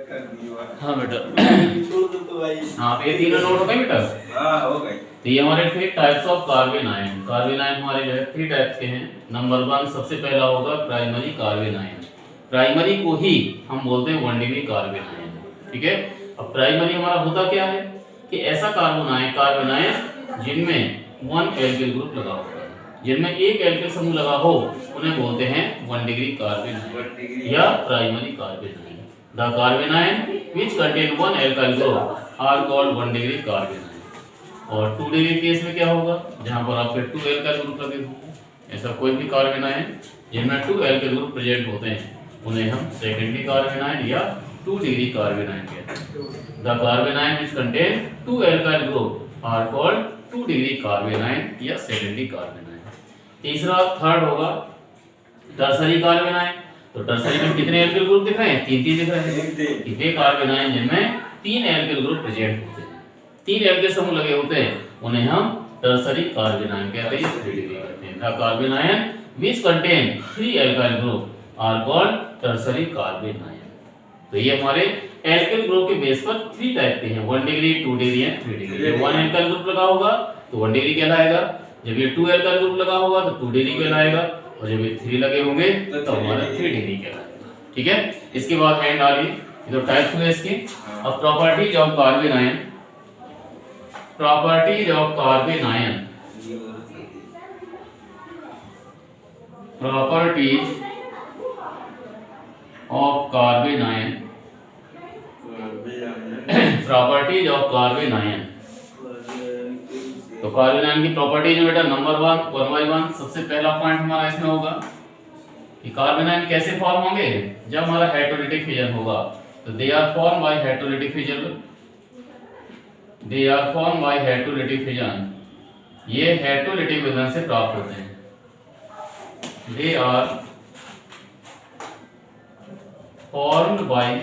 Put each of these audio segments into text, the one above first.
हाँ बेटा। छोड़ दो तो भाई। हाँ ये तीनों नोट हो गए बेटा। हाँ हो गई। तो ये हमारे थे types of carbon ion. Carbon ion हमारे जो है 3 टाइप्स के हैं। नंबर 1 सबसे पहला होगा प्राइमरी कार्बन आयन। प्राइमरी को ही हम बोलते हैं 1 डिग्री कार्बन आयन। ठीक है। अब प्राइमरी हमारा होता क्या है कि ऐसा कार्बन आयन जिनमें 1 एल्किल ग्रुप लगा होता है, जिनमें एक एल्किल समूह लगा हो उन्हें बोलते हैं 1 डिग्री कार्बन आयन या primary carbon ion. The carbon ion which contain 1 alkyl group are called 1 degree carbon ion. और 2 डिग्री केस में क्या होगा, जहां पर आपके 2 एल्काइल ग्रुप लगे होंगे। ऐसा कोई भी कार्बन आयन जिनमें 2 एल्काइल ग्रुप प्रेजेंट होते हैं उन्हें हम सेकेंडरी कार्बन आयन या 2 डिग्री कार्बन आयन कहते हैं। The carbon ion which contain 2 alkyl group are called 2 degree carbon ion या सेकेंडरी कार्बन आयन। तीसरा थर्ड होगा टर्सरी कार्बन आयन। तो टर्सरी में कितने एल्किल ग्रुप दिख रहे हैं? 3 दिख रहे हैं। वे कार्बन आयन जिनमें 3 एल्किल ग्रुप प्रेजेंट होते हैं, 3 एल्किल समूह लगे होते हैं, उन्हें हम टर्सरी कार्बन आयन कहते हैं, 3 डिग्री कहते हैं। The carbon ion which contain 3 alkyl group are called tertiary carbon ion. तो ये हमारे एल्किल ग्रुप के बेस पर 3 टाइप के हैं, 1 डिग्री, 2 डिग्री एंड 3 डिग्री। जब 1 एल्काइल ग्रुप लगा होगा तो 1 डिग्री कहलाएगा, जब ये 2 एल्काइल ग्रुप लगा होगा तो 2 डिग्री कहलाएगा, और जब ये 3 लगे होंगे तो हमारा 3 डिग्री कहलाएगा। ठीक है। इसके बाद एंड डालिए, ये तो टाइप्स हुए इसके। अब properties of carbon ion. Properties of carbon ion. Properties of carbon ion. Properties of carbon ion. तो कार्बन आयन की प्रॉपर्टीज में बेटा नंबर 1 बाय 1 सबसे पहला पॉइंट हमारा इसमें होगा कि कार्बन आयन कैसे फॉर्म होंगे, जब हमारा हाइड्रोलिटिक फिजन होगा। तो they are form by hydrolytic fission. They are form by hydrolytic fission. ये हाइड्रोलिटिक विलयन से प्राप्त होते हैं। They are formed by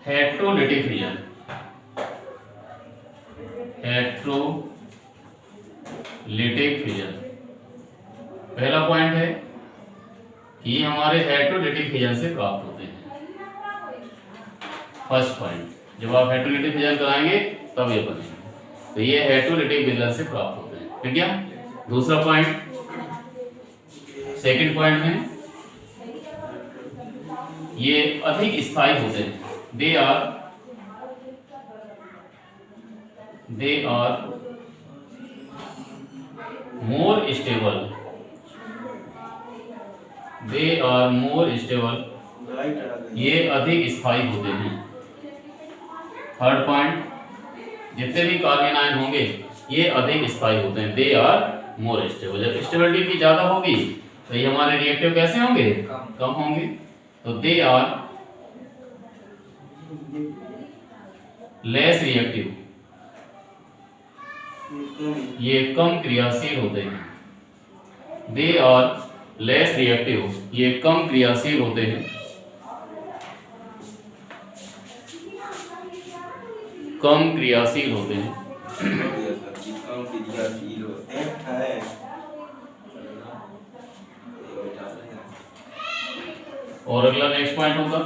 hydrolytic fission. Hydrolytic fission पहला पॉइंट है कि हमारे हाइड्रोलिटिक फिजन से प्राप्त होते हैं। फर्स्ट पॉइंट, जब आप हाइड्रोलिटिक फिजन कराएंगे तब ये बनेंगे। तो ये हाइड्रोलिटिक फिजन से प्राप्त होते हैं। ठीक है। दूसरा पॉइंट, सेकंड पॉइंट में ये अधिक स्थायी होते हैं। They are more stable. They are more stable. ये अधिक स्थायी होते हैं। थर्ड पॉइंट, जितने भी कार्बन आयन होंगे ये अधिक स्थायी होते हैं। They are more stable. जब स्टेबिलिटी की ज्यादा होगी तो ये हमारे रिएक्टिव कैसे होंगे? कम होंगे। तो दे आर लेस रिएक्टिव। ये कम क्रियाशील होते हैं। They are less reactive. ये कम क्रियाशील होते हैं। कम क्रियाशील होते हैं। और अगला नेक्स्ट पॉइंट होगा,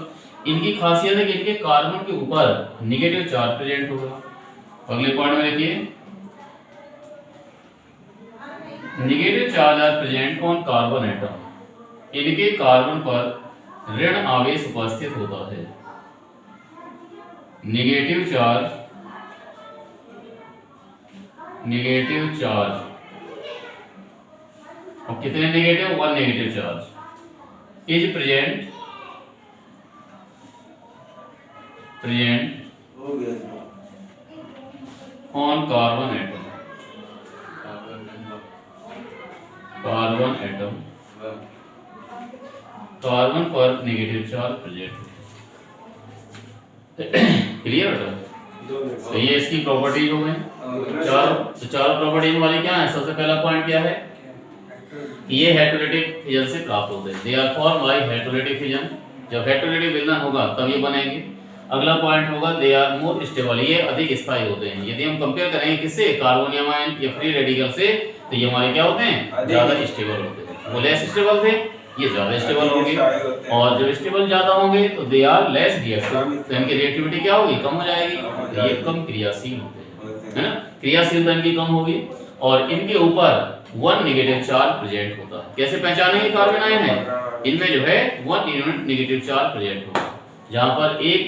इनकी खासियत है कि इनके कार्बन के ऊपर नेगेटिव चार्ज प्रेजेंट होगा। अगले पॉइंट में देखिए, negative charge are present on carbon atom. इनके कार्बन पर ऋण आवेश उपस्थित होता है। नेगेटिव चार्ज और कितने negative? 1 negative charge is present on carbon atom. Carbon पर नेगेटिव चार्ज प्रेजेंट है। क्लियर बेटा? तो ये इसकी प्रॉपर्टीज हो गई। चारों प्रॉपर्टीज वाली क्या है? सबसे पहला पॉइंट क्या है? ये हाइड्रोलिटिक फिजन से प्राप्त होते हैं। They are form by hydrolytic fission. जब हाइड्रोलिटिक विलयन होगा तब ये बनेंगे। अगला पॉइंट होगा दे आर मोर स्टेबल। ये अधिक स्थायी होते हैं। यदि हम कंपेयर करेंगे किससे? कार्बोनियम आयन या फ्री रेडिकल से, तो ये हमारे क्या होते हैं? ज्यादा स्टेबल होते हैं। वो लेस स्टेबल थे ये ज्यादा स्टेबल होंगे, और जब स्टेबल ज्यादा होंगे तो दे आर लेस रिएक्टिव, तो इनकी रिएक्टिविटी क्या होगी, कम हो जाएगी, तो ये कम क्रियाशील होते हैं, है ना, क्रियाशीलता इनकी कम होगी, और इनके ऊपर 1 नेगेटिव चार्ज प्रेजेंट होता है। कैसे पहचानेंगे कार्बन आयन है, इनमें जो है 1 यूनिट नेगेटिव चार्ज प्रेजेंट होगा, जहां पर एक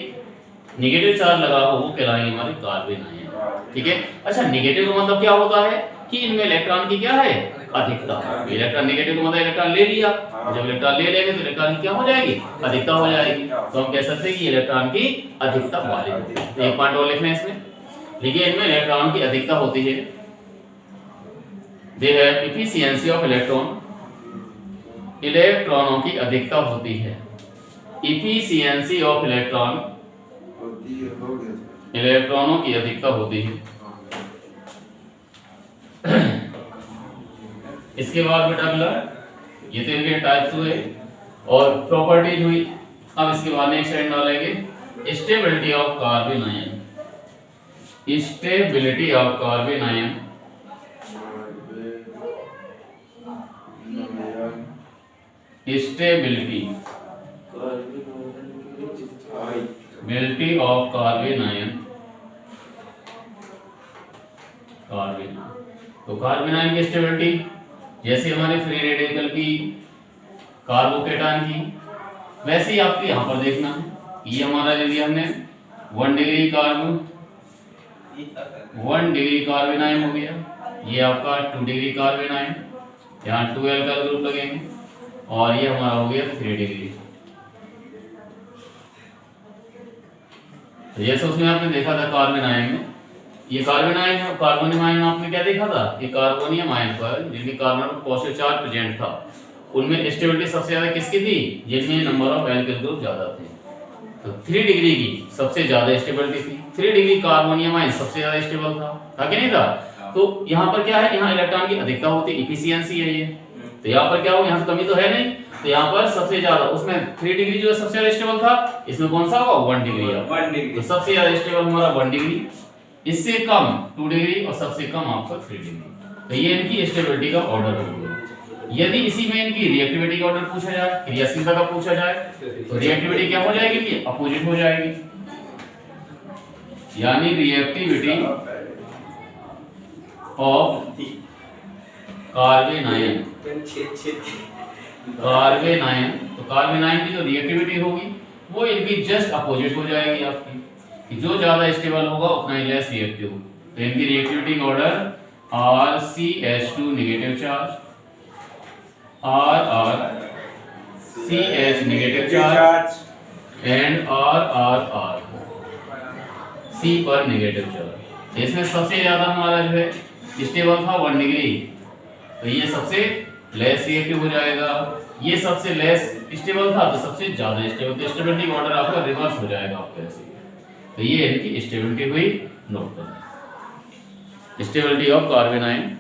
नेगेटिव चार्ज लगा हो वो कहलाएंगे हमारे कार्बन आयन, ठीक है। अच्छा, नेगेटिव का मतलब क्या होता है कि इनमें इलेक्ट्रॉन की क्या है, अधिकता। इलेक्ट्रॉन नेगेटिव का मतलब इलेक्ट्रॉन ले लिया, जब इलेक्ट्रॉन ले लेंगे तो इलेक्ट्रॉन की क्या हो जाएगी, अधिकता हो जाएगी, तो हम कह सकते हैं कि इलेक्ट्रॉन की अधिकता वाले होते हैं। एक पॉइंट और लिखना है इसमें, देखिए इनमें इलेक्ट्रॉन की अधिकता होती है, they have efficiency of electron, इलेक्ट्रॉनों की अधिकता होती है, एफिशिएंसी ऑफ इलेक्ट्रॉन, इलेक्ट्रॉनों की अधिकता होती है। इसके बाद बेटा अगला, ये तो इनके टाइप्स हुए और प्रॉपर्टीज हुई। अब इसके बाद नेक्स्ट लाइन डालेंगे stability of carbon ion, stability of carbon ion, stability of carbon ion, carbon, तो कार्बन आयन की स्टेबिलिटी जैसे हमारे फ्री रेडिकल की, कार्बोकेटायन की, वैसे ही आपको यहाँ पर देखना है। ये हमारा ले लिया हमने 1 degree carbon, 1 degree carbon ion हो गया, ये आपका 2 डिग्री कार्बन आयन, यहाँ 2 एल्काइल ग्रुप लगेंगे, और ये हमारा हो गया 3 डिग्री। तो जैसे उसमें आपने देखा था कार्बन आयन में, ये कार्बन आयन, कार्बोनियम आयन आपने क्या देखा था, ये कार्बोनियम आयन पर जिनके कार्बन में पॉजिटिव चार्ज प्रेजेंट था, उनमें स्टेबिलिटी सबसे ज्यादा किसकी थी, जिनमें नंबर ऑफ एल्काइल ग्रुप ज्यादा थे। तो 3 डिग्री की सबसे ज्यादा स्टेबिलिटी थी, 3 डिग्री कार्बोनियम आयन सबसे ज्यादा स्टेबल था कि नहीं था। तो यहाँ पर क्या है, यहाँ इलेक्ट्रॉन की अधिकता होती है, एफिशिएंसी है ये, तो यहाँ पर क्या होगा, यहाँ से कमी तो है नहीं, तो यहाँ पर सबसे ज्यादा, उसमें 3 डिग्री जो है सबसे ज्यादा स्टेबल था, इसमें कौन सा होगा, 1 डिग्री है, 1 डिग्री, तो सबसे ज्यादा स्टेबल हमारा 1 डिग्री, इससे कम 2 डिग्री, और सबसे कम आपका 3 डिग्री। तो ये इनकी स्टेबिलिटी का ऑर्डर होगा। यदि इसी में इनकी रिएक्टिविटी का ऑर्डर पूछा जाए, क्रियाशीलता का पूछा जाए, तो रिएक्टिविटी क्या हो जाएगी, ये अपोजिट हो जाएगी, यानी reactivity of carbon ion, carbon ion, तो कार्बन आयन की जो रिएक्टिविटी होगी वो इनकी जस्ट अपोजिट हो जाएगी आपकी, कि जो ज्यादा स्टेबल होगा उतना ही लेस रिएक्टिव। तो इनकी रिएक्टिविटी का order RCH2 negative charge, RCH negative charge and RRR C पर नेगेटिव चार्ज। इसमें सबसे ज्यादा हमारा जो है स्टेबल था 1 डिग्री, तो ये सबसे लेस रिएक्टिव हो जाएगा, ये सबसे लेस स्टेबल था तो सबसे ज्यादा स्टेबल, तो स्टेबिलिटी का ऑर्डर आपका रिवर्स हो जाएगा आपका ऐसे। तो ये इनकी स्टेबिलिटी हुई, नोट करना, स्टेबिलिटी ऑफ कार्बन आयन।